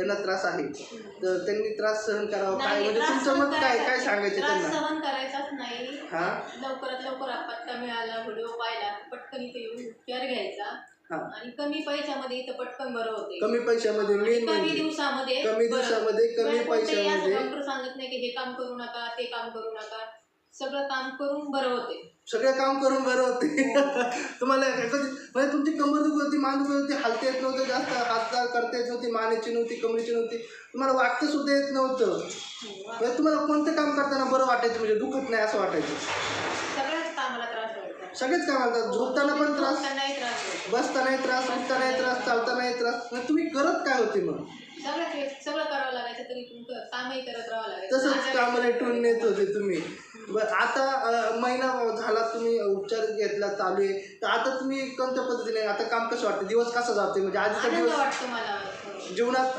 ज्यांना त्रास आहे तर त्यांनी त्रास सहन करावा काय म्हणजे तुमचं मत काय काय सांगायचं त्रास त्यांना? सहन करायचाच नाही. हां लवकरात लवकर पत्ता मिळाला, व्हिडिओ पाहिला, पटकन इथे येऊन उपचार घ्यायचा हां आणि कमी पैशामध्ये इथं पटकन बरं होते. कमी पैशामध्ये मेन कमी म्हणजे दिवसामध्ये कमी दिवसामध्ये कमी पैशामध्ये. डॉक्टर सांगत नाही की हे काम करू नका, ते काम करू नका, सगळं काम करून बरं होते. सगळं काम करून बरं होते. तुम्हाला कधी म्हणजे तुमची कंबर दुखत होती, मान दुखत होती, हालता येत नव्हतं, जास्त हात करता येत नव्हती, मानेची नव्हती, कमरेची नव्हती, तुम्हाला वागता सुद्धा येत नव्हतं. म्हणजे तुम्हाला कोणतं काम करताना बरं वाटायचं म्हणजे दुखत नाही असं वाटायचं? सगळ्याच कामाला त्रास व्हायचा. सगळेच कामाला झोपताना पण त्रास, झोपतानाही त्रास व्हायचा, बसतानाही त्रास, उठतानाही त्रास, चालतानाही त्रास. म्हणजे तुम्ही करत काय होते मग? सगळं करावं लागायचं तरी तुमचं कामही करत राहावं लागायचं. तसंच काम रेटून नेत होते तुम्ही. बरं आता महिना झाला तुम्ही उपचार घेतला चालू आहे तर आता तुम्ही कोणत्या पद्धतीने आता काम कसं वाटतं, दिवस कसा जातोय म्हणजे आजचा आनंद दिवस वाटतो मला. जीवनात